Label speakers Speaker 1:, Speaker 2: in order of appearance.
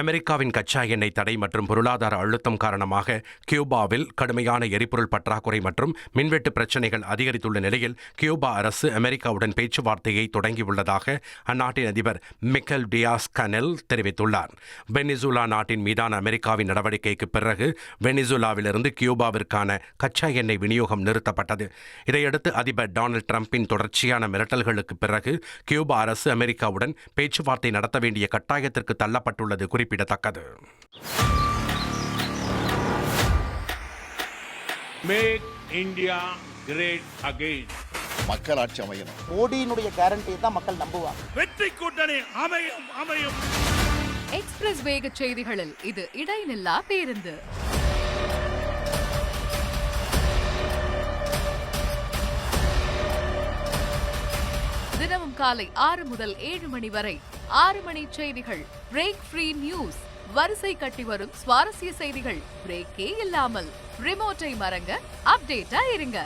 Speaker 1: அமெரிக்காவின் கச்சா எண்ணெய் தடை மற்றும் பொருளாதார அழுத்தம் காரணமாக கியூபாவில் கடுமையான எரிபொருள் பற்றாக்குறை மற்றும் மின்வெட்டு பிரச்சினைகள் அதிகரித்துள்ள நிலையில் கியூபா அரசு அமெரிக்காவுடன் பேச்சுவார்த்தையை தொடங்கியுள்ளதாக அந்நாட்டின் அதிபர் மிக்கல் டியாஸ் கனெல் தெரிவித்துள்ளார். வெனிசுலா நாட்டின் மீதான அமெரிக்காவின் நடவடிக்கைக்கு பிறகு வெனிசுலாவிலிருந்து கியூபாவிற்கான கச்சா எண்ணெய் விநியோகம் நிறுத்தப்பட்டது. இதையடுத்து அதிபர் டொனால்ட் டிரம்பின் தொடர்ச்சியான மிரட்டல்களுக்கு பிறகு கியூபா அரசு அமெரிக்காவுடன் பேச்சுவார்த்தை நடத்த வேண்டிய கட்டாயத்திற்கு தள்ளப்பட்டுள்ளது குறிப்பிடத்தக்கது.
Speaker 2: Make India great again.
Speaker 3: மக்களாட்சி அமையணும்.
Speaker 4: மோடியினுடைய கேரண்டியை தான் மக்கள் நம்புவாங்க.
Speaker 2: வெற்றி கூட்டணி அமையும் அமையும்.
Speaker 5: எக்ஸ்பிரஸ் வேக செய்திகளில் இது இடைநில்லா பேருந்து. தினமும் காலை 6 முதல் 7 மணி வரை 6 மணி செய்திகள். Break free news. வரிசை கட்டி வரும் சுவாரஸ்ய செய்திகள் பிரேக்கே இல்லாமல். ரிமோட்டை மறங்க, அப்டேட்டா இருங்க.